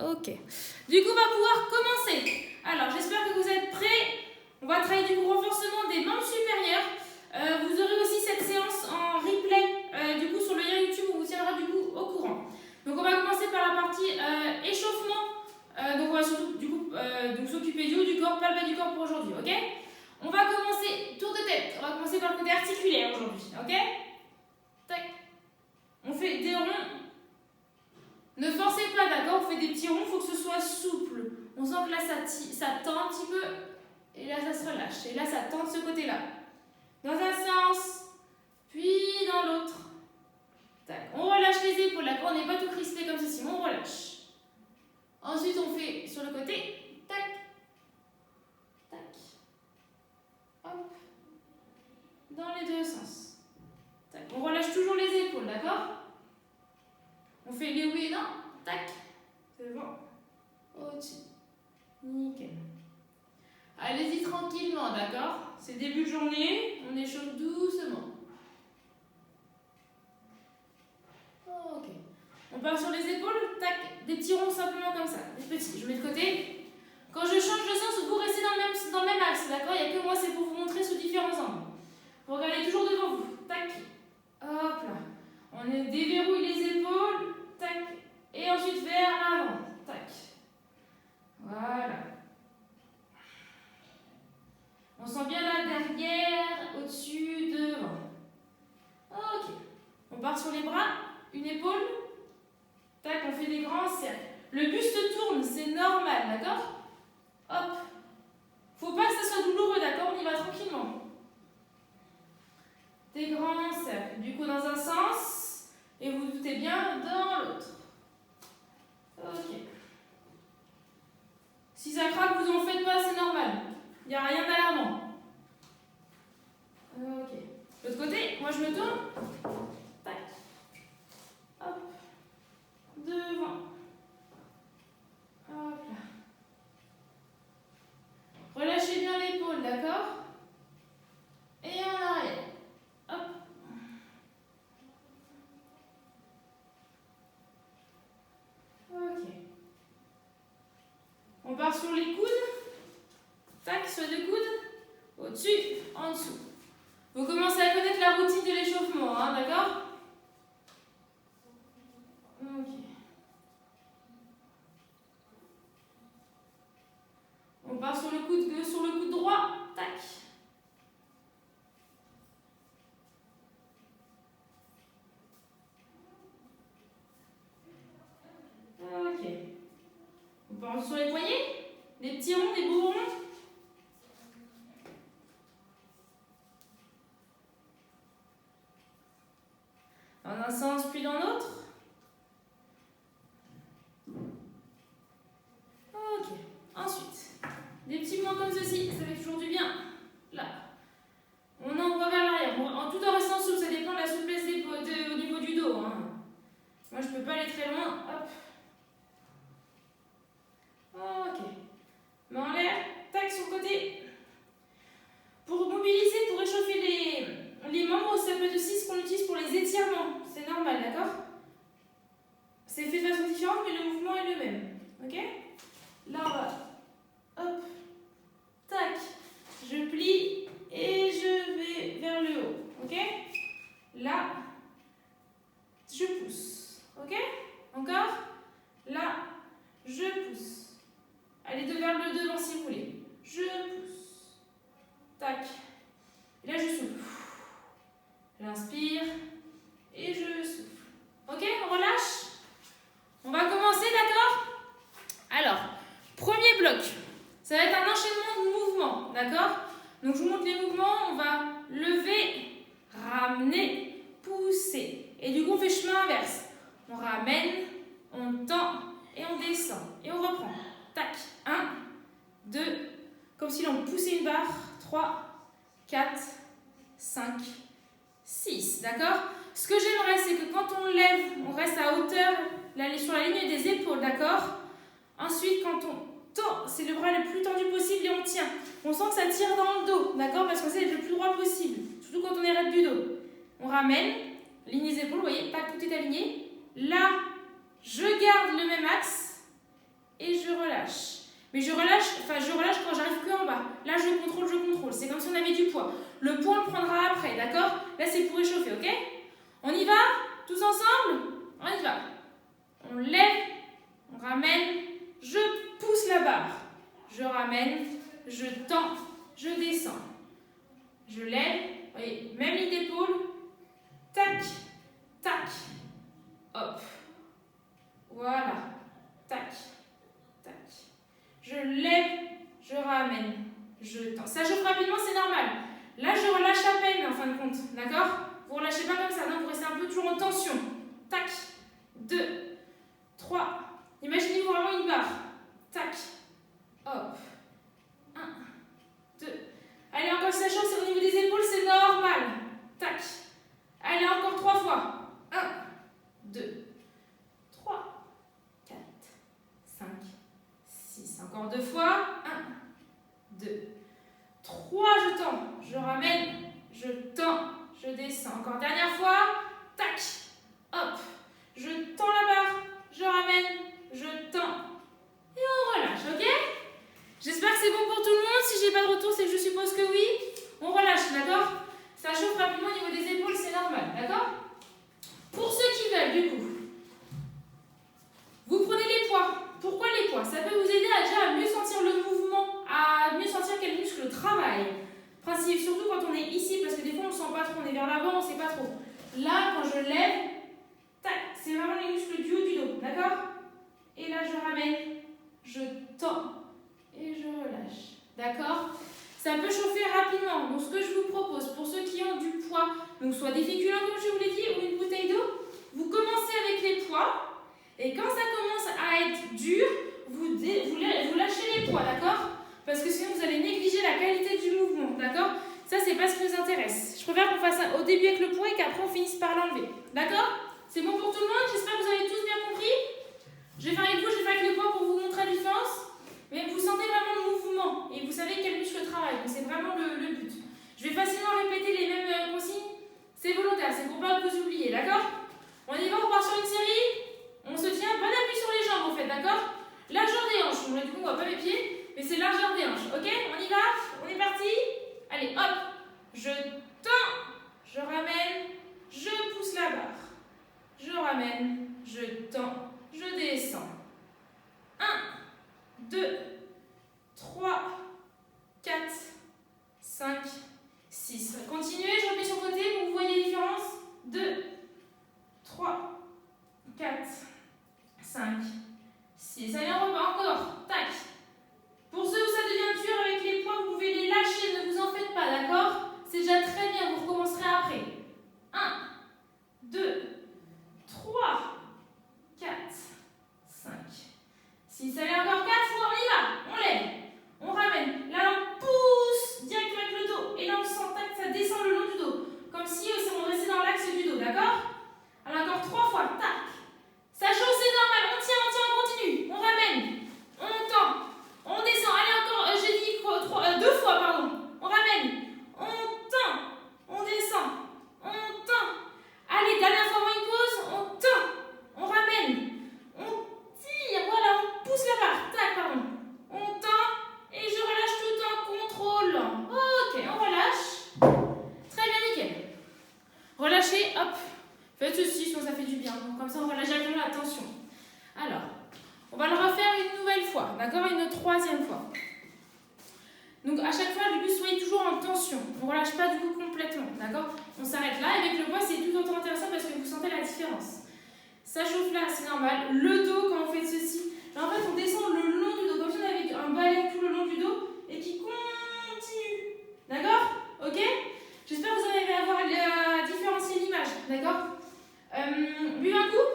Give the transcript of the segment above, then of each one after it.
Ok. Du coup, on va pouvoir commencer. Alors, j'espère que vous êtes prêts. On va travailler du coup renforcement des membres supérieurs. Vous aurez aussi cette séance en replay du coup sur le lien YouTube où vous tiendra du coup au courant. Donc, on va commencer par la partie échauffement. Donc, on va surtout du coup s'occuper du haut du corps, pas le bas du corps pour aujourd'hui, ok? On va commencer tour de tête. On va commencer par le côté articulaire aujourd'hui, ok? Tac. On fait des ronds. Ne forcez pas, d'accord? On fait des petits ronds, il faut que ce soit souple. On sent que là, ça tend un petit peu, et là, ça se relâche. Et là, ça tend de ce côté-là. Dans un sens, puis dans l'autre. Tac. On relâche les épaules, d'accord? On n'est pas tout crispé comme ceci, mais on relâche. Ensuite, on fait sur le côté. Tac. Tac. Hop. Dans les deux sens. Tac. On relâche toujours les épaules, d'accord? On fait les oui et non. Tac. Devant. Au-dessus. Nickel. Allez-y tranquillement, d'accord? C'est début de journée. On échauffe doucement. Ok. On part sur les épaules. Tac. Des petits ronds simplement comme ça. Des petits. Je mets de côté. Quand je change de sens, vous restez dans le même axe, d'accord? Il n'y a que moi, c'est pour vous montrer sous différents angles. Vous regardez toujours devant vous. Tac. Hop là. On déverrouille les épaules. Tac. Et ensuite vers l'avant. Tac. Voilà. On sent bien là derrière, au-dessus, devant. Ok. On part sur les bras. Une épaule. Tac, on fait des grands cercles. Le buste tourne, c'est normal, d'accord? Hop. Faut pas que ça soit douloureux, d'accord? On y va tranquillement. Des grands cercles. Du coup, dans un sens. Et vous vous doutez bien, dans l'autre. Ok. Si ça craque, vous en faites pas, c'est normal. Il n'y a rien d'alarmant. Ok. De l'autre côté, moi je me tourne. Tac. Hop. Devant. Hop là. Relâchez bien l'épaule, d'accord? Et en arrière. Hop. Ok. On part sur les coudes. Tac, sur les coudes. Au-dessus, en dessous. Vous commencez à connaître la routine de l'échauffement, hein, d'accord? Ok. On part sur le coude gauche, sur le coude droit. Tac. Ok. On part sur les poignets. Des petits ronds, des beaux ronds. Dans un sens puis dans l'autre. Ok. Ensuite, des petits points comme ceci, ça fait toujours du bien. Là. On envoie vers l'arrière. Tout en restant souple, ça dépend de la souplesse au niveau du dos. Hein. Moi, je ne peux pas aller très loin. Hop. Ok. Main en l'air. Tac sur le côté. Pour mobiliser, pour réchauffer les membres, ça peut être aussi ce qu'on utilise pour les étirements. C'est normal, d'accord? C'est fait de façon différente, mais le mouvement est le même. Ok? Là, on va. Hop. Tac. Je plie et je vais vers le haut. Ok? Là, je pousse. Ok? Encore? Là, je pousse. Allez vers le devant si vous voulez. Je pousse. Tac. Et là, je souffle. J'inspire et je souffle. Ok? On relâche? On va commencer, d'accord? Alors, premier bloc. Ça va être un enchaînement de mouvements, d'accord? Donc, je vous montre les mouvements. On va lever, ramener, pousser. Et du coup, on fait chemin inverse. On ramène, on tend et on descend. Et on reprend. Tac. 1, 2, comme si l'on poussait une barre. 3, 4, 5, 6. D'accord? Ce que j'aimerais, c'est que quand on lève, on reste à hauteur, sur la ligne des épaules. D'accord? Ensuite, quand on tend, c'est le bras le plus tendu possible et on tient. On sent que ça tire dans le dos. D'accord? Parce qu'on essaie d'être le plus droit possible. Surtout quand on est raide du dos. On ramène, ligne des épaules, vous voyez, pas tout est aligné. Là, je garde le même axe Mais je relâche quand j'arrive que en bas. Là, je contrôle. C'est comme si on avait du poids. Le poids, on le prendra après, d'accord? Là, c'est pour réchauffer, ok? On y va? Tous ensemble? On y va. On lève, on ramène, je pousse la barre. Je ramène, je tends, je descends. Je lève, vous voyez, même ligne d'épaule. Tac, tac, hop. Voilà. Tac, tac. Je lève, je ramène, je tends. Ça chauffe rapidement, c'est normal. Là, je relâche à peine en fin de compte, d'accord? Vous ne relâchez pas comme ça, non? Vous restez un peu toujours en tension. Tac, 2, 3. Imaginez-vous vraiment une barre. Tac, hop. 1, 2. Allez, encore si ça chauffe, c'est au niveau des épaules, c'est normal. Tac. Allez, encore 3 fois. 1, 2, 3, 4, 5, 6. Encore 2 fois. 1, 2, 3. Je tends. Je ramène. Je tends. Je descends. Encore dernière fois. Tac. Hop. Je tends la barre. Je ramène. Je tends. Et on relâche, ok? J'espère que c'est bon pour tout le monde. Si j'ai pas de retour, c'est que je suppose que oui. On relâche, d'accord? Ça chauffe rapidement au niveau des épaules, c'est normal, d'accord? Pour ceux qui veulent, du coup, vous prenez les poids. Pourquoi les poids? Ça peut vous aider déjà à mieux sentir le mouvement, à mieux sentir quel muscle travaille. Principe, surtout quand on est ici, parce que des fois on ne sent pas trop, on est vers l'avant, on ne sait pas trop. Là, quand je lève, tac, c'est vraiment les muscles du haut du dos, d'accord? Et là, je ramène, je tends et je relâche, d'accord? Ça peut chauffer rapidement. Donc, ce que je vous propose, pour ceux qui ont du poids, donc soit des féculents, comme je vous l'ai dit, ou une bouteille d'eau, vous commencez avec les poids. Et quand ça commence à être dur, vous lâchez les poids, d'accord? Parce que sinon, vous allez négliger la qualité du mouvement, d'accord? Ça, c'est pas ce qui nous intéresse. Je préfère qu'on fasse ça au début avec le poids et qu'après, on finisse par l'enlever. D'accord? C'est bon pour tout le monde? J'espère que vous avez tous bien compris. Je vais faire avec vous, je vais faire avec le poids pour vous montrer la différence. Mais vous sentez vraiment le mouvement et vous savez quel muscle travaille. Donc, c'est vraiment le but. Je vais facilement répéter les mêmes consignes. C'est volontaire, c'est pour pas que vous oubliez, d'accord? On y va, on part sur une série. On se tient, bon appui sur les jambes en fait, d'accord? Largeur des hanches, bon, là, du coup on voit pas mes pieds, mais c'est largeur des hanches, ok? On y va? On est parti? Allez, hop! Je tends, je ramène, je pousse la barre. Je ramène, je tends, je descends. 1, 2, 3, 4, 5, 6. Continuez, je remets sur le côté pour que vous voyez la différence. 2, 3, 4, 5, 6. Allez, on repart encore. Tac. Pour ceux où ça devient dur avec les poids, vous pouvez les lâcher, ne vous en faites pas, d'accord? C'est déjà très bien, vous recommencerez après. 1, 2, 3, 4, 5, 6. Allez, encore 4 fois, on y va. On lève, on ramène. Là, on pousse directement avec le dos. Et là, on sent tac, ça descend le long du dos. Comme si on restait dans l'axe du dos, d'accord? Alors, encore 3 fois. Tac. Ça chauffe, c'est normal. On tient, on continue. On ramène. On tend. On descend. Allez, encore, j'ai dit 2 fois, pardon. On ramène. On tend. On descend. On tend. Allez, dernière fois avant une pause. On tend. On ramène. On tire. Voilà, on pousse la barre. Tac, pardon. On tend. Et je relâche tout en contrôlant. Ok, on relâche. Très bien, nickel. Relâchez, hop. Faites ceci, sinon ça fait du bien. Donc, comme ça, on relâche directement la tension. Alors, on va le refaire une nouvelle fois, d'accord? Une troisième fois. Donc, à chaque fois, le but, soyez toujours en tension. On ne relâche pas du coup complètement, d'accord? On s'arrête là. Avec le poids, c'est tout autant intéressant parce que vous sentez la différence. Ça chauffe là, c'est normal. Le dos, quand vous faites ceci, là, en fait, on descend le long du dos, comme si on avait un balai tout le long du dos et qui continue. D'accord? Ok? J'espère que vous allez avoir différencié l'image, d'accord? Buvez un coup,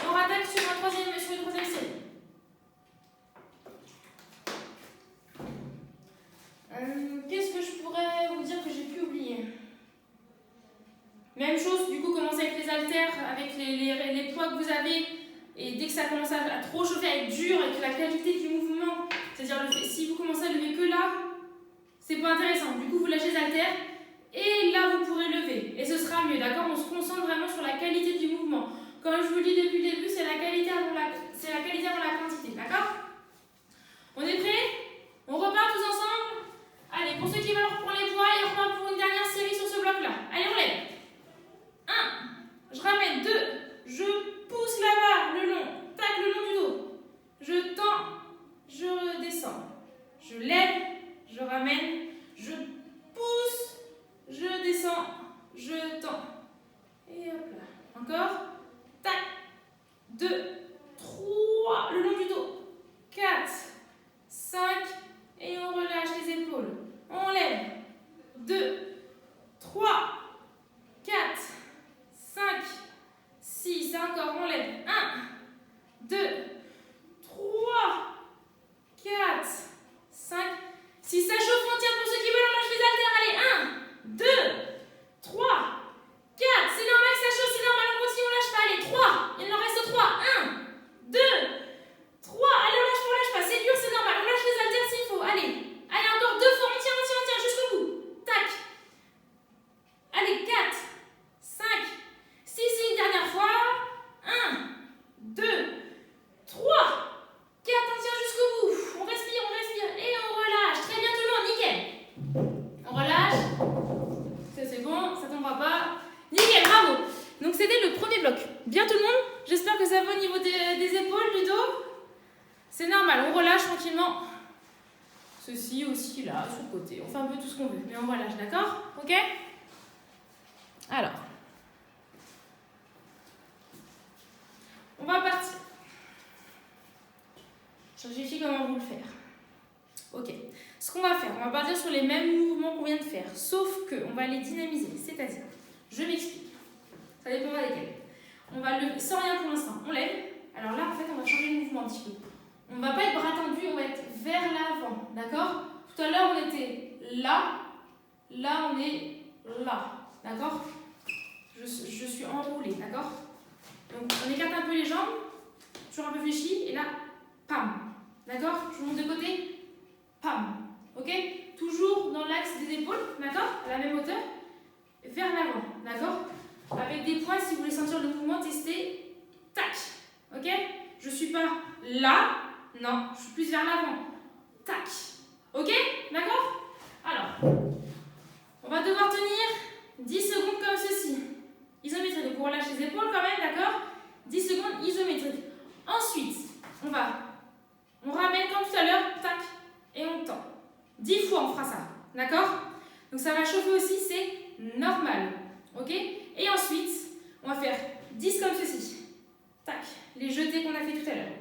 on rattaque sur une troisième série. Qu'est-ce que je pourrais vous dire que j'ai pu oublier? Même chose, du coup, commencez avec les haltères, avec les poids que vous avez, et dès que ça commence à trop chauffer, à être dur, et que la qualité du mouvement, c'est-à-dire si vous commencez à lever que là, c'est pas intéressant. Du coup, vous lâchez les haltères, et là, vous pourrez lever. Et ce sera mieux, d'accord? On se concentre vraiment sur la qualité du mouvement. Comme je vous le dis depuis le début, c'est la qualité avant la quantité, d'accord? On est prêt? enchaînement. Ceci aussi, là, sur le côté. On fait un peu tout ce qu'on veut, mais on relâche, d'accord? Ok? Alors, on va partir. Je vérifie comment vous le faire. Ok. Ce qu'on va faire, on va partir sur les mêmes mouvements qu'on vient de faire, sauf qu'on va les dynamiser. C'est-à-dire, je m'explique. Ça dépendra desquels. On va lever, sans rien pour l'instant. On lève. Alors là, en fait, on va changer le mouvement un petit peu. On ne va pas être bras tendus, on va être vers l'avant. D'accord? Tout à l'heure, on était là. Là, on est là. D'accord? Je suis enroulée. D'accord? Donc, on écarte un peu les jambes. Toujours un peu fléchi. Et là, pam. D'accord? Je monte de côté. Pam. Ok? Toujours dans l'axe des épaules. D'accord? À la même hauteur. Vers l'avant. D'accord? Avec des points, si vous voulez sentir le mouvement, testez. Tac. Ok? Je ne suis pas là. Non, je suis plus vers l'avant. Tac. Ok? D'accord? Alors, on va devoir tenir 10 secondes comme ceci. Isométrique. Donc, on relâche les épaules quand même, d'accord? 10 secondes isométrique. Ensuite, on ramène comme tout à l'heure, tac, et on tend. 10 fois, on fera ça. D'accord? Donc, ça va chauffer aussi, c'est normal. Ok? Et ensuite, on va faire 10 comme ceci. Tac, les jetés qu'on a fait tout à l'heure.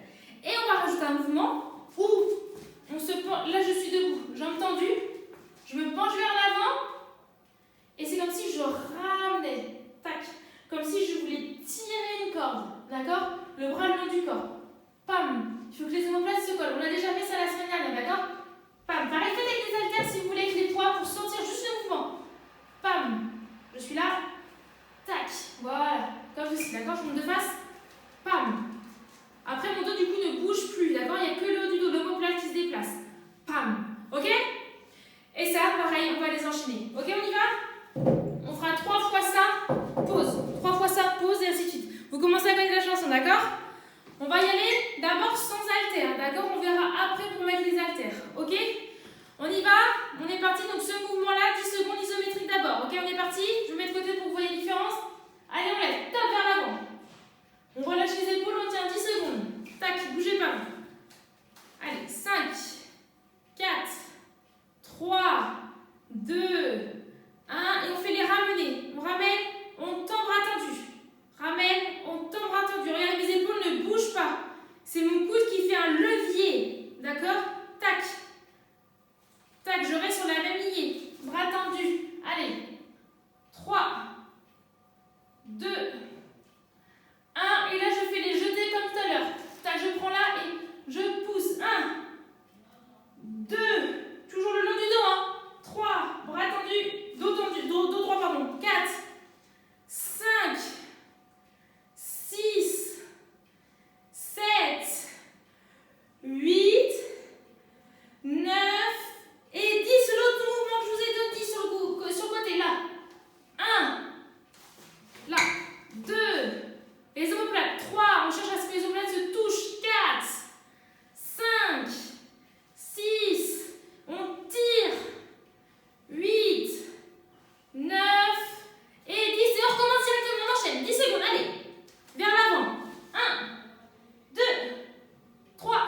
Et on va rajouter un mouvement où on se penche. Là, je suis debout, jambes tendues. Je me penche vers l'avant. Et c'est comme si je ramenais. Tac, comme si je voulais tirer une corde. D'accord? Le bras le long du corps. Pam. Il faut que les omoplates se collent. On a déjà fait ça la semaine dernière, d'accord? Pam. Pareil, faites avec les haltères si vous voulez, avec les poids pour sentir juste le mouvement. Pam. Je suis là. Tac. Voilà. Comme ceci, d'accord? Je monte de face. Pam. Après, mon dos, du coup, ne bouge plus, d'accord? Il n'y a que le haut du dos, l'omoplate qui se déplace. Pam. Ok? Et ça, pareil, on va les enchaîner. Ok, on y va? On fera 3 fois ça, pause. 3 fois ça, pause, et ainsi de suite. Vous commencez à connaître la chanson, d'accord? On va y aller d'abord sans haltères, d'accord? On verra après pour mettre les haltères, ok? On y va? On est parti, donc ce mouvement-là, 10 secondes isométrique d'abord, ok? On est parti? Je vous mets de côté pour que vous voyez la différence. Allez, on lève, top vers l'avant. On relâche les épaules, on tient 10 secondes. Tac, bougez pas. Allez, 5, 4, 3, 2, 1, et on fait les ramener. On ramène, on tend bras tendu. Ramène, on tend bras tendu. Regardez, mes épaules ne bougent pas. C'est mon coude qui fait un levier. D'accord? Tac. Tac, je reste sur la même lignée. Bras tendus. Allez. 3, 2, 1. Et là, je fais les jetés comme tout à l'heure. Tac, je prends là et je pousse. 1, 2, toujours le long du dos. Hein. 3, bras tendus, dos tendu, dos droit, pardon. 4, 5, 6, 7, 8, 9 et 10. L'autre mouvement que je vous ai donné, 10 sur le côté, là. 1, là. 2, les omoplates. 3, on cherche à ce que les omoplates se touchent. 4, 5, 6, on tire. 8, 9 et 10. Et on recommence directement, on enchaîne. 10 secondes, allez. Vers l'avant. 1, 2, 3,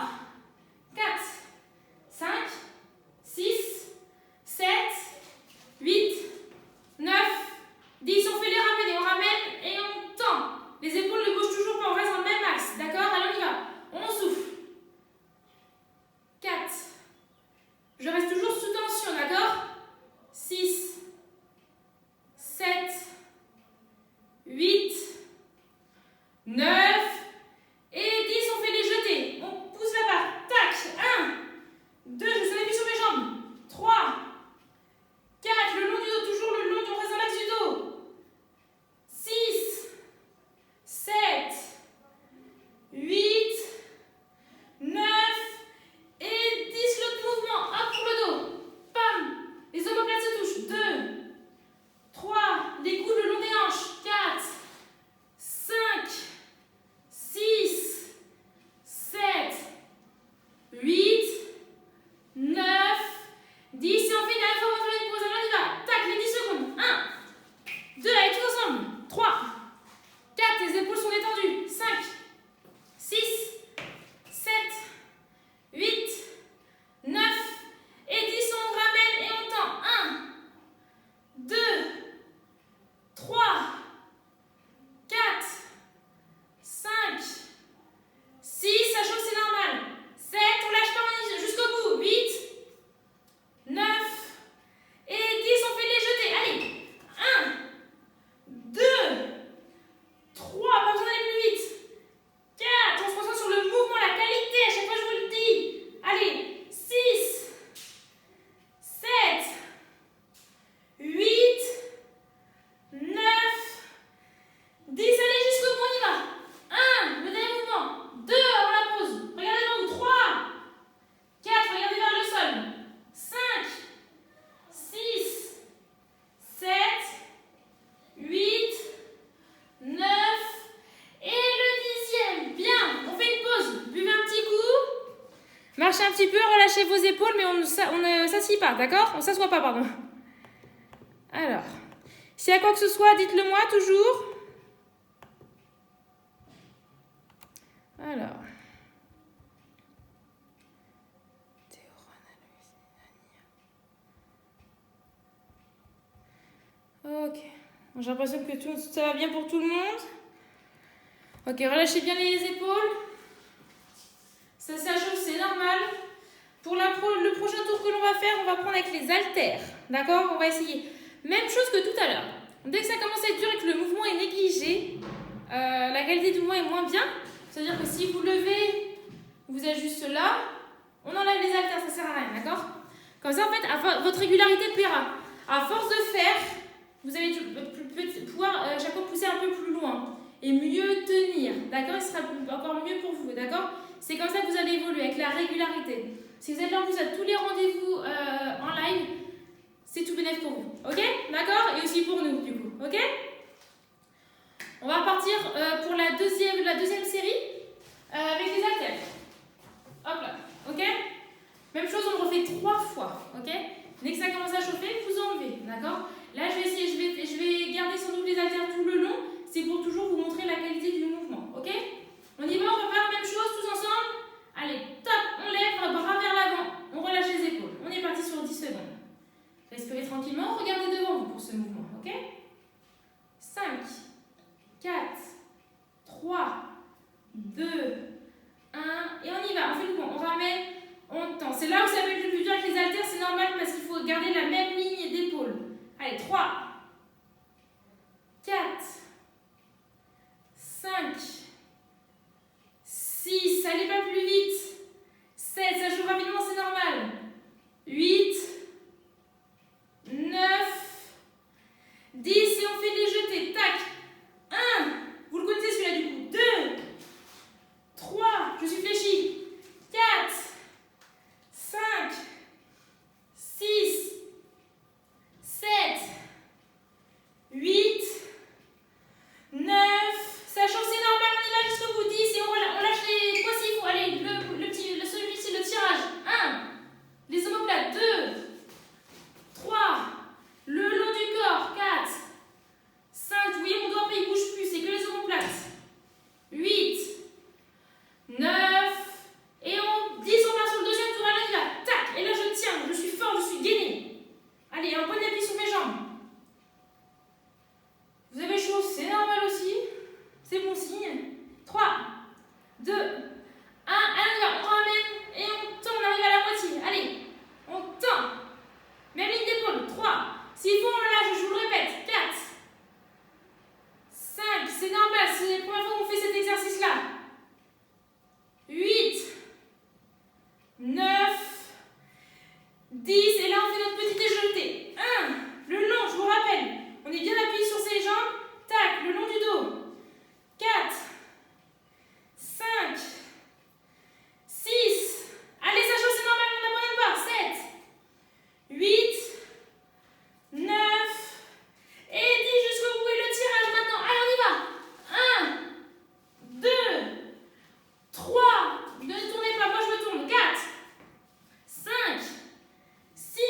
marcher un petit peu, relâchez vos épaules, mais on ne s'assied pas, d'accord? On ne s'assoit pas, pardon. Alors, s'il y a quoi que ce soit, dites-le moi toujours. Alors. Ok. J'ai l'impression que ça va bien pour tout le monde. Ok, relâchez bien les épaules. Ça s'achauffe, c'est normal. Pour le prochain tour que l'on va faire, on va prendre avec les haltères. D'accord? On va essayer. Même chose que tout à l'heure. Dès que ça commence à être dur et que le mouvement est négligé, la qualité du mouvement est moins bien. C'est-à-dire que si vous levez, vous êtes juste là, on enlève les haltères, ça sert à rien, d'accord? Comme ça, en fait, votre régularité paiera. À force de faire, vous allez pouvoir chaque fois pousser un peu plus loin et mieux tenir, d'accord? Il sera encore mieux pour vous, d'accord? C'est comme ça que vous allez évoluer, avec la régularité. Si vous êtes là en plus à tous les rendez-vous en live, c'est tout bénéfique pour vous, ok? D'accord? Et aussi pour nous, du coup, ok? On va repartir pour la deuxième série avec les haltères. Hop là, ok? Même chose, on le refait 3 fois, ok? Dès que ça commence à chauffer, vous enlevez, d'accord? Là, je vais essayer, je vais garder sans doute les haltères tout le long. C'est pour toujours vous montrer la qualité du mouvement, ok? On y va, on va faire la même chose tous ensemble. Allez, top, on lève, bras vers l'avant, on relâche les épaules. On est parti sur 10 secondes. Respirez tranquillement, regardez devant vous pour ce mouvement, ok? 5, 4, 3, 2, 1, et on y va, on fait le point. On ramène, on tend. C'est là où ça va être le plus dur avec les haltères, c'est normal parce qu'il faut garder la même ligne d'épaule. Allez, 3, 4, 5, 6, allez pas plus vite. 7, ça chauffe rapidement, c'est normal. 8, 9, 10, et on fait des jetés. Tac. 1, vous le connaissez celui-là du coup. 2, 3, je suis fléchie. 4, 5, 6, 7, 8, 9, ça chauffe, c'est normal, on y va jusqu'au bout. 10, et on lâche les poids s'il faut. Allez, celui-ci, le tirage. 1, les omoplates. 2, 3, le long du corps. 4, 5, vous voyez mon doigt, il bouge plus, c'est que les omoplates. 8, 9, et on 10, on part sur le deuxième tour. Allez, on y va. Tac, et là je tiens, je suis fort, je suis gainé. Allez, un bon appui sur mes jambes. Vous avez chaud, c'est normal aussi. C'est bon signe. 3, 2, 1, allez, on ramène et on tend, on arrive à la moitié. Allez, on tend. Même ligne d'épaule. 3, s'il faut, on lâche, je vous le répète. 4, 5, c'est normal, c'est la première fois qu'on fait cet exercice-là. 8, 9, 10, et là on fait notre petit déjeuner. 1, le long, je vous rappelle, on est bien appuyé sur ses jambes, tac, le long du dos. 4, 5, 6, allez, ça chauffe, c'est normal, on n'abandonne pas. 7, 8, 9, et 10 jusqu'au bout, et le tirage maintenant. Allez, on y va. 1, 2, 3, ne tournez pas, moi je me tourne. 4, 5, 6,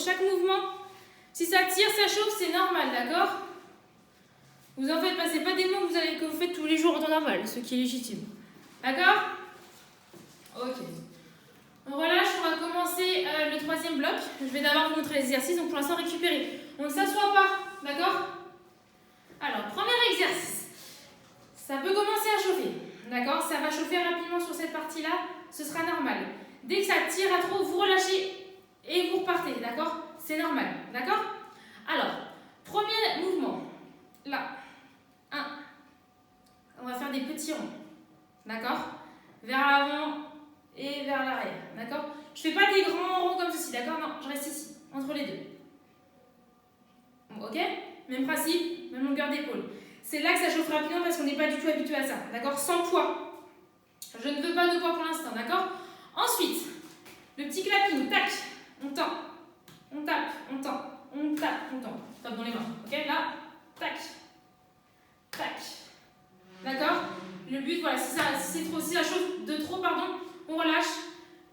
chaque mouvement. Si ça tire, ça chauffe, c'est normal, d'accord? Vous en faites pas, c'est pas des mots que vous faites tous les jours en temps normal, ce qui est légitime. D'accord? Ok. On relâche, on va commencer le troisième bloc. Je vais d'abord vous montrer l'exercice, donc pour l'instant récupérer. On ne s'assoit pas, d'accord? Alors, premier exercice. Ça peut commencer à chauffer, d'accord? Ça va chauffer rapidement sur cette partie-là, ce sera normal. Dès que ça tire à trop, vous relâchez et vous repartez, d'accord? C'est normal, d'accord? Alors, premier mouvement. Là. 1. On va faire des petits ronds, d'accord? Vers l'avant et vers l'arrière, d'accord? Je ne fais pas des grands ronds comme ceci, d'accord? Non, je reste ici, entre les deux. Bon, ok? Même principe, même longueur d'épaule. C'est là que ça chauffe rapidement parce qu'on n'est pas du tout habitué à ça, d'accord? Sans poids. Je ne veux pas de poids pour l'instant, d'accord? Ensuite, le petit clapping, tac, on tend, on tape, on tend, on tape, on tend. Tape dans les mains, ok? Là, tac, tac. D'accord? Le but, voilà, si ça chauffe de trop, pardon, on relâche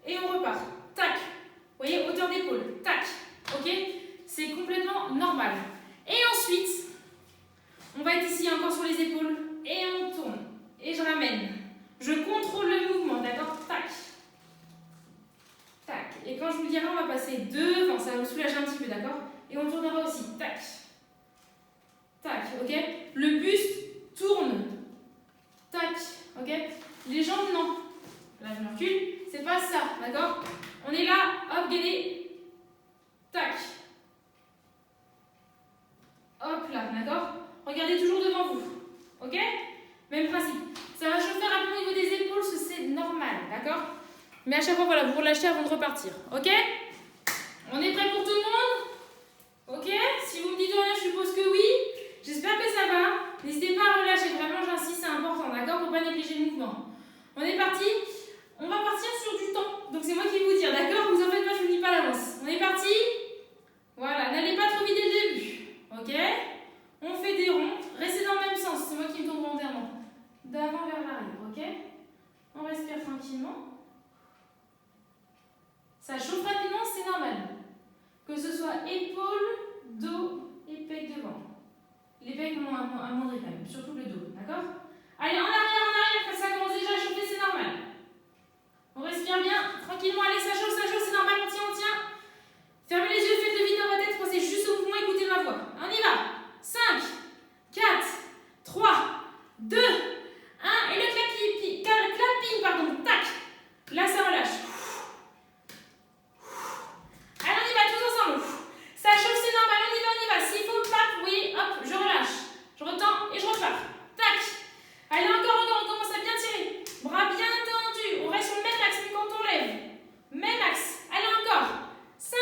et on repart. Tac. Vous voyez, hauteur d'épaule. Tac. Ok? C'est complètement normal. Et ensuite, on va être ici encore sur les épaules et on tourne. Et je ramène. Je contrôle le mouvement, d'accord? Tac. Tac. Et quand je vous dirai, on va passer devant, ça va vous soulager un petit peu, d'accord? Et on tournera aussi. Tac. Tac, ok? Le buste tourne. Tac, ok? Les jambes, non. Là, je me recule. C'est pas ça, d'accord? On est là, hop, gainé. Tac. Hop là, d'accord? Regardez toujours devant vous, ok? Même principe. Ça va chauffer rapidement au niveau des épaules, c'est normal, d'accord? Mais à chaque fois, voilà, vous relâchez avant de repartir, ok? On est prêt pour tout le monde? Ok? Si vous me dites rien, je suppose que oui. J'espère que ça va. N'hésitez pas à relâcher, vraiment j'insiste, c'est important, d'accord? Pour ne pas négliger le mouvement. On est parti. On va partir sur du temps. Donc c'est moi qui vais vous dire, d'accord? Vous en faites pas, je vous le dis pas à l'avance. On est parti. Voilà, n'allez pas trop vite dès le début. Ok? On fait des ronds. Restez dans le même sens, c'est moi qui me tourne volontairement. D'avant vers l'arrière, ok? On respire tranquillement. Ça chauffe rapidement, c'est normal. Que ce soit épaule, dos et pec devant. Les pecs m'ont amoindri quand même, surtout le dos, d'accord? Allez, en arrière, quand ça commence déjà à chauffer, c'est normal. On respire bien, tranquillement, allez, ça chauffe, c'est normal, on tient. Fermez les yeux, faites le vide dans votre tête, pensez juste au mouvement, écoutez ma voix. On y va. 5, 4, 3, 2, 1, et le clapping, pardon, tac. Là, ça relâche. Allez, on y va tous ensemble. Ça chauffe, c'est normal, on y va. S'il faut, tape, oui, hop, je relâche. Je retends et je repars. Tac. Allez, encore, on commence à bien tirer. Bras bien tendus. On reste sur le même axe, mais quand on lève. Même axe. Allez, encore. 5,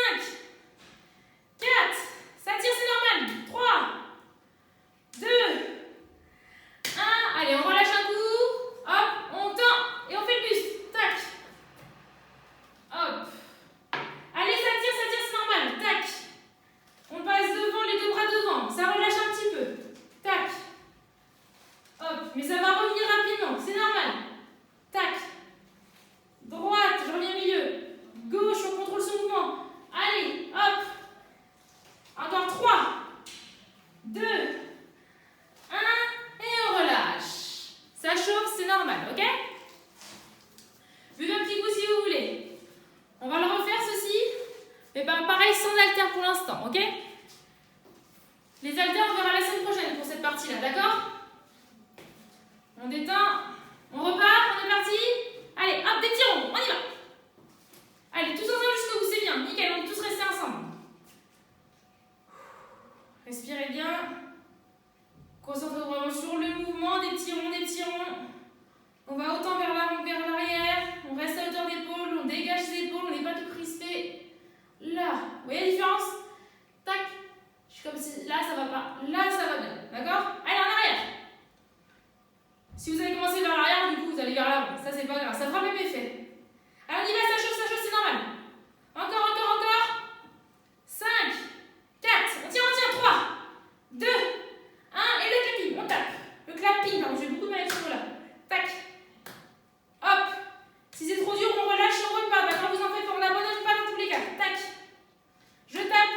4, ça tire, c'est normal. 3, 2, 1. Allez, on relâche un coup. Hop, on tend et on fait le buste. Tac. Hop. Allez, ça tire, c'est normal. Tac. On passe devant, les deux bras devant. Ça relâche un petit peu. Tac. Hop. Mais ça va revenir rapidement. C'est normal. Tac. Droite, je reviens au milieu. Gauche, on contrôle son mouvement. Allez, hop. Encore 3, 2, 1. Et on relâche. Ça chauffe, c'est normal, ok? Buvez un petit coup si vous voulez. On va le refaire ceci. Mais pareil, sans haltères pour l'instant, ok? Les haltères, on verra la semaine prochaine pour cette partie-là, d'accord? On détend, on repart, on est parti. Allez, hop, des petits ronds, on y va. Allez, tous ensemble jusqu'au bout, c'est bien, nickel, on peut tous rester ensemble. Respirez bien. Concentrez-vous vraiment sur le mouvement, des petits ronds. On va autant vers l'avant que vers l'arrière. On reste à hauteur d'épaule, on dégage les épaules, on n'est pas tout crispé. Là, vous voyez la différence? Tac. Je suis comme si, là ça va pas, là ça va bien, d'accord? Allez, en arrière. Si vous avez commencé vers l'arrière, du coup vous allez vers l'avant, ça c'est pas grave, ça fera le même effet. Allez, on y va, ça chauffe, c'est normal. Encore. 5, 4, on tire, 3, 2, 1, et le clapping, on tape. Le clapping, pardon, j'ai beaucoup de mal avec ce mot-là. Tac. Hop. Si c'est trop dur, on relâche, on repart, d'accord? Vous en faites, on n'abandonne pas dans tous les cas. Tac. Je tape.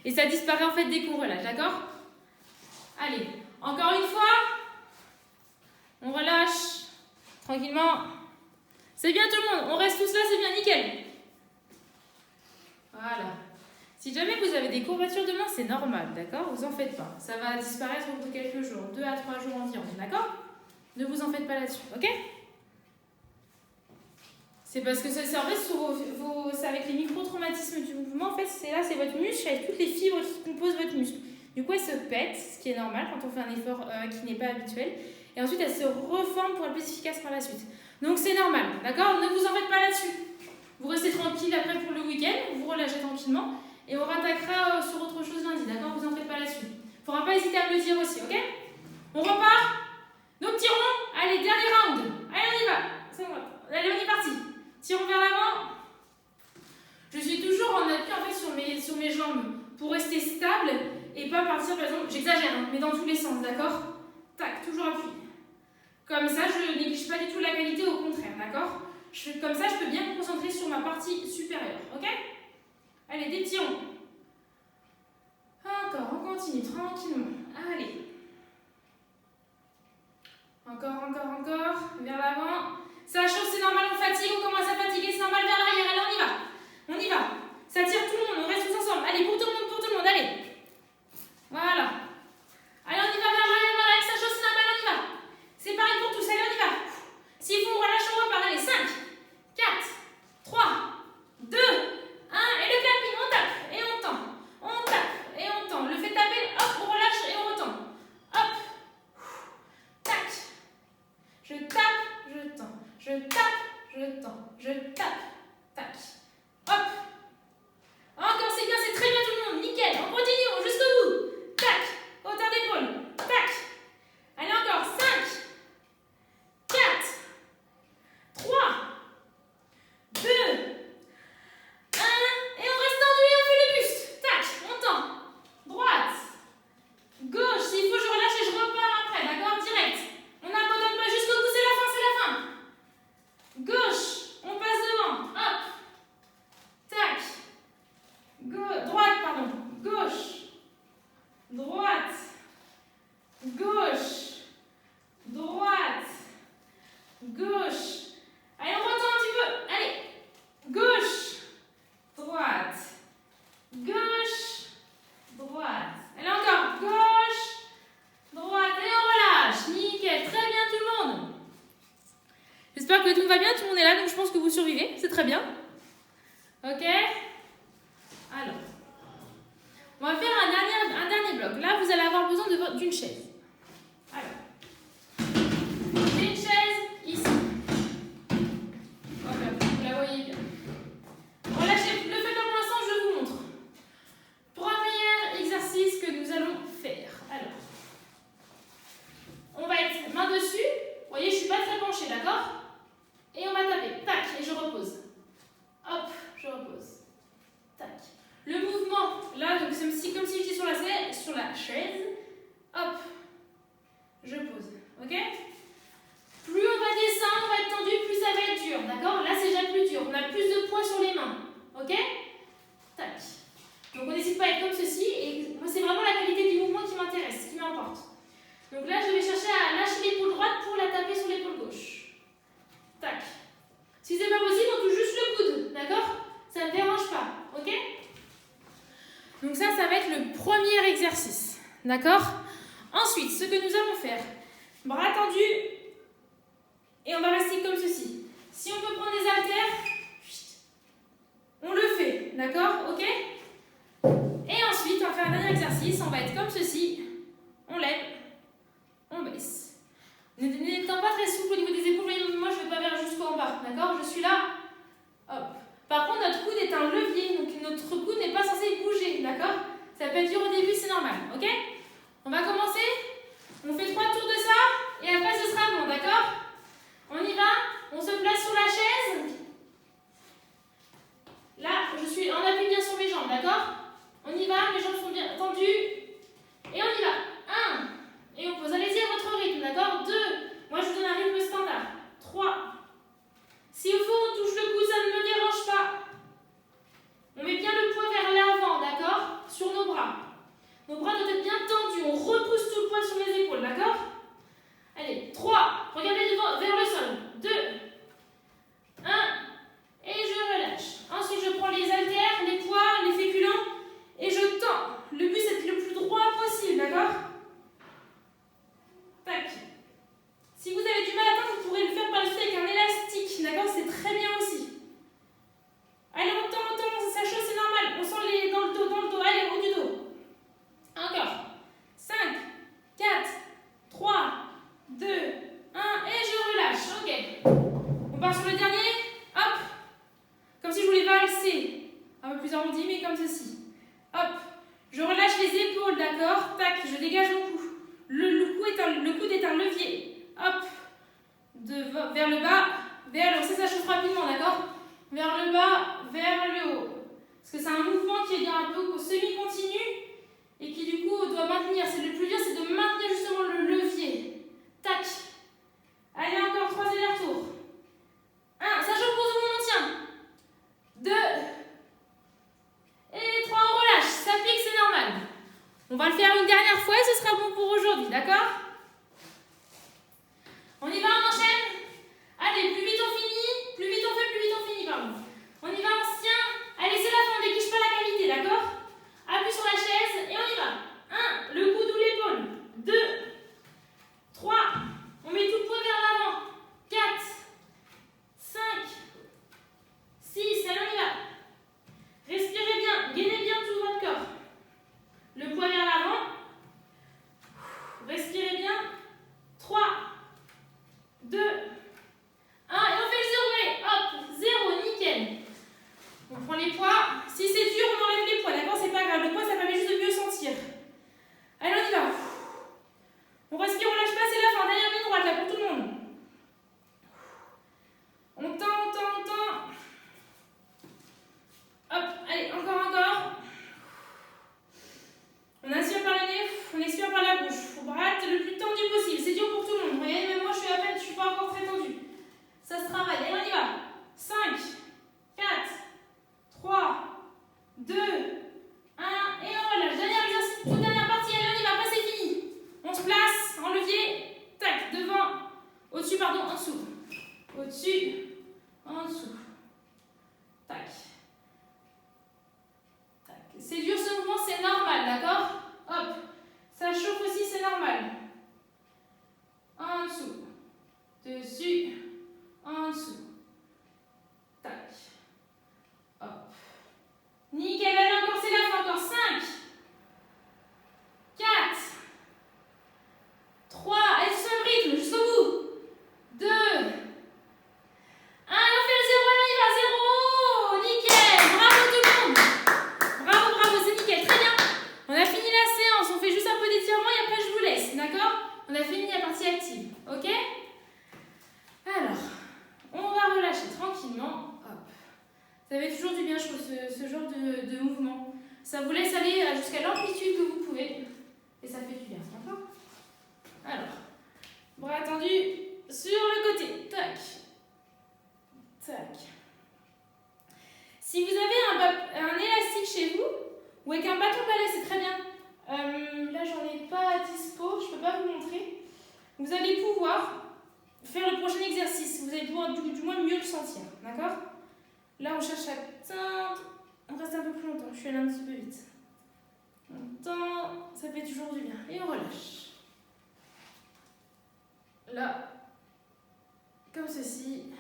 Et ça disparaît en fait dès qu'on relâche, d'accord? Allez, encore une fois. On relâche tranquillement. C'est bien tout le monde, on reste tous là, c'est bien, nickel. Voilà. Si jamais vous avez des courbatures de main, c'est normal, d'accord? Vous en faites pas. Ça va disparaître au bout de quelques jours, 2 à 3 jours environ, d'accord? Ne vous en faites pas là-dessus, ok? C'est parce que c'est en fait c'est avec les micro-traumatismes du mouvement, en fait, c'est votre muscle avec toutes les fibres qui composent votre muscle. Du coup, elle se pète, ce qui est normal quand on fait un effort qui n'est pas habituel. Et ensuite, elle se reforme pour être plus efficace par la suite. Donc, c'est normal, d'accord? Ne vous en faites pas là-dessus. Vous restez tranquille après pour le week-end, vous relâchez tranquillement. Et on rattaquera sur autre chose lundi, d'accord? Vous en faites pas là-dessus. Il ne faudra pas hésiter à me le dire aussi, ok? On repart. Nos petits ronds. Allez, dernier round. Allez, on y va. C'est bon. Allez, on est parti. Tirons vers l'avant. Je suis toujours en appui en fait sur mes jambes pour rester stable et pas partir, par exemple, j'exagère, hein, mais dans tous les sens, d'accord? Tac, toujours appui. Comme ça, je ne néglige pas du tout la qualité, au contraire, d'accord? Comme ça, je peux bien me concentrer sur ma partie supérieure, ok? Allez, des petits ronds. Encore, on continue tranquillement. Allez. Encore. Vers l'avant. Ça chauffe, c'est normal, on fatigue, on commence à fatiguer, c'est normal, vers l'arrière. Allez, on y va. Ça tire tout le monde, on reste tous ensemble. Allez, pour tout le monde, allez. Voilà. Allez, on y va vers l'arrière, voilà, ça chauffe, c'est normal, on y va. C'est pareil pour tous, allez, on y va. S'il faut, on relâche, on repart. Allez, 5, 4, 3, 2, 1, et le clapping, on tape, et on tend. On tape, et on tend. Le fait taper, hop, on relâche, et on retend. Hop. Tac. Je tape, je tends. Je tape, je tends. Je tape. Tac. Hop. Encore, c'est bien, c'est très bien tout le monde. Nickel. On continue jusqu'au bout. Tac. Hauteur d'épaule. Tac. Allez, encore. 5, 4, 3, 2, 1. Et on reste tendu et on fait le buste. Tac. On tend. Droite. Gauche. S'il faut, je relâche et je repars après. D'accord? Direct. On n'abandonne pas jusqu'au bout. C'est la fin, c'est la fin. Gauche. On passe devant. Hop. Tac. Droite, pardon. Gauche. Droite. Gauche. Droite. Gauche. Allez, on retend un petit peu. Allez. Gauche. Droite. Gauche. Droite. Allez, encore. Gauche. Droite. Et on relâche. Nickel. Très bien tout le monde. J'espère que tout va bien. Tout le monde est là, donc je pense que vous survivez. C'est très bien. Ok? Alors, on va faire un dernier bloc. Là, vous allez avoir besoin d'une chaise. Alors, j'ai une chaise ici. Voilà, vous la voyez bien. Relâchez, ne le faites pas pour l'instant, je vous montre. Premier exercice que nous allons faire. Alors, on va être main dessus. Vous voyez, je ne suis pas très penchée, d'accord? Et on va taper. Tac, et je repose. Hop, je repose. Tac. Le mouvement, là, donc c'est comme si j'étais sur la chaise. Hop, je pose. Ok? Plus on va descendre, on va être tendu, plus ça va être dur. D'accord? Là, c'est déjà plus dur. On a plus de poids sur les mains. Ok? Tac. Donc, on n'hésite pas à être comme ceci. Et moi, c'est vraiment la qualité du mouvement qui m'intéresse, qui m'importe. Donc là, je vais chercher à lâcher l'épaule droite pour la taper sur l'épaule gauche. Tac. Si c'est pas possible, on touche juste le coude. D'accord? Ça ne dérange pas. Ok? Donc ça va être le premier exercice. D'accord? Ensuite, ce que nous allons faire, bras tendus, et on va rester comme ceci. Si on peut prendre des haltères, on le fait. D'accord? Ok? Et ensuite, on va faire un dernier exercice. On va être comme ceci. On lève, on baisse. N'étant pas très souple au niveau des épaules, moi je ne vais pas vers jusqu'en bas. D'accord? Je suis là. Hop. Par contre, notre coude est un levier, donc notre coude n'est pas censé bouger, d'accord? Ça peut être dur au début, c'est normal, ok? On va commencer. On fait 3 tours de ça, et après ce sera bon, d'accord? On y va. On se place sur la chaise. Là, je suis en appui bien sur mes jambes, d'accord? On y va, mes jambes sont bien tendues. Et on y va. 1. Et on pose. Allez-y à votre rythme, d'accord? 2. Moi, je vous donne un rythme standard. 3. S'il faut, on touche le cou, ça ne me dérange pas. On met bien le poids vers l'avant, d'accord? Sur nos bras. Nos bras doivent être bien tendus. On repousse tout le poids sur les épaules, d'accord? Allez, 3. Regardez devant, vers le sol. 2, 1. Et je relâche. Ensuite, je prends les haltères, les poids, les féculents et je tends. Le but, c'est d'être le plus droit possible, d'accord? Tac. Si vous avez du mal à tendre, vous pourrez le faire par le suite avec un élastique, d'accord? C'est très bien aussi. Allez, on tend, ça chauffe, c'est normal. On sent les dans le dos. Allez, au haut du dos. Encore. 5, 4, 3, 2, 1, et je relâche. Ok. On part sur le dernier. Hop. Comme si je voulais valser. Un peu plus arrondi, mais comme ceci. Hop. Je relâche les épaules, d'accord? Tac, je dégage mon cou. Le coude est un levier. Hop. Vers le bas, vers le haut. Ça chauffe rapidement, d'accord? Vers le bas, vers le haut. Parce que c'est un mouvement qui est un peu semi-continu et qui du coup doit maintenir. C'est le plus dur, c'est de maintenir justement le levier. Tac. Allez, encore 3 allers-retours. 1, ça chauffe pour tout le monde, on tient. 2. Et 3, on relâche. Ça pique, c'est normal. On va le faire une dernière fois et ce sera bon pour aujourd'hui, d'accord? On y va, on enchaîne. Allez, plus vite on finit, plus vite on fait, plus vite on finit, pardon. On y va, on se tient. Allez, c'est la fin, on déquiche pas la qualité, d'accord? Appuie sur la chaise et on y va. 1, le coude ou l'épaule. 2, 3, on met tout le poids vers l'avant. 4, 5, 6, allez, on y va. Respirez bien, gainez bien tout votre corps. Le poids vers l'avant. Respirez bien. 3, 2, 1, et on fait le zéro. Allez, hop, 0, nickel. On prend les poids. Si c'est dur, on enlève les poids, d'accord? C'est pas grave. Le poids, ça permet juste de mieux sentir. Allez, on y va. On respire, on lâche pas, c'est la fin. Dernière ligne droite, là, pour tout le monde. On tend. Hop, allez, encore. On inspire par le nez, on expire par la bouche. Faut bras le plus tendu possible. C'est dur pour tout le monde. Regardez, même moi, je suis pas encore très tendu. Ça se travaille. Allez, on y va. 5, 4, 3, 2, 1, et on relâche. Dernier exercice, toute dernière partie. Allez, on y va. Pas, c'est fini. On se place en levier. Tac, devant. Au-dessus, pardon, en dessous. Au-dessus, en dessous. Tac. C'est dur ce mouvement, c'est normal, d'accord? Hop, ça chauffe aussi, c'est normal. En dessous, dessus, en dessous. Tac. Hop. Nickel, allez, encore, c'est la fin, encore. 5, 4, 3, allez, sur le rythme, jusqu'au bout. 2, 1, et on fait le 0, allez, il va, 0, nickel, bravo tout le monde. Bravo, c'est nickel, très bien. On a fini la séance, on fait juste un peu d'étirement et après je vous laisse, d'accord? On a fini la partie active, ok? Alors, on va relâcher tranquillement. Hop. Ça fait toujours du bien, je trouve, ce genre de mouvement. Ça vous laisse aller jusqu'à l'amplitude que vous pouvez. Et ça fait du bien, d'accord? Alors, bras tendus sur le côté. Tac. Tac. Si vous avez un élastique chez vous, ou avec un bâton balai, c'est très bien. Là, j'en ai pas à dispo, je peux pas vous montrer. Vous allez pouvoir faire le prochain exercice. Vous allez pouvoir du moins mieux le sentir, d'accord? Là, on cherche à tendre. On reste un peu plus longtemps, je suis allée un petit peu vite. On tend, ça fait toujours du bien. Et on relâche. Là, comme ceci.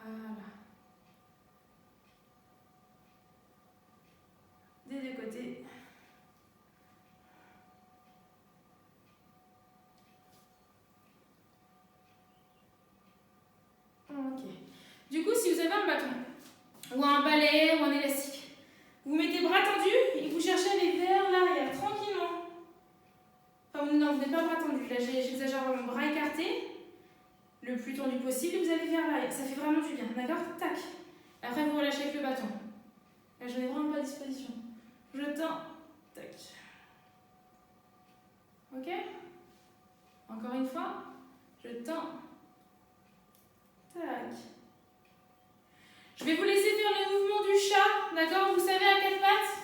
Voilà. Des deux côtés. Ok. Du coup, si vous avez un bâton, ou un balai, ou un élastique, vous mettez bras tendus et vous cherchez à aller vers l'arrière, tranquillement. Enfin, non, vous n'êtes pas bras tendus. Là, j'exagère vraiment. Bras écartés, le plus tendu possible, et vous allez vers l'arrière. Ça fait vraiment du bien, d'accord? Tac. Après, vous relâchez avec le bâton. Là, je n'en ai vraiment pas à disposition. Je tends. Tac. Ok? Encore une fois. Je tends. Tac. Je vais vous laisser faire le mouvement du chat, d'accord? Vous savez à quatre pattes?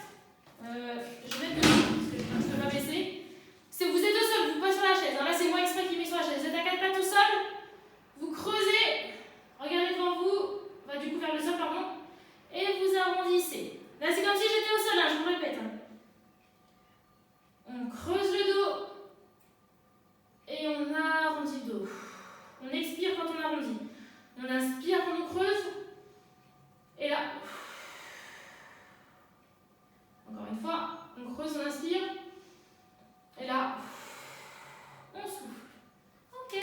une fois, on creuse, on inspire. Et là, on souffle. Ok.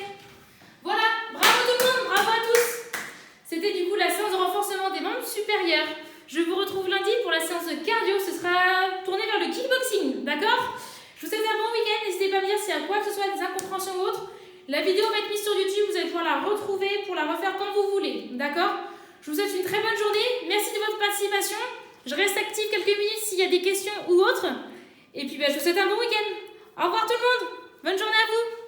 Voilà, bravo tout le monde, bravo à tous. C'était du coup la séance de renforcement des membres supérieurs. Je vous retrouve lundi pour la séance de cardio. Ce sera tourné vers le kickboxing, d'accord? Je vous souhaite un bon week-end. N'hésitez pas à me dire s'il y a quoi que ce soit, des incompréhensions ou autres. La vidéo va être mise sur YouTube. Vous allez pouvoir la retrouver pour la refaire quand vous voulez, d'accord? Je vous souhaite une très bonne journée. Merci de votre participation. Je reste active quelques minutes s'il y a des questions ou autres. Et puis je vous souhaite un bon week-end. Au revoir tout le monde. Bonne journée à vous.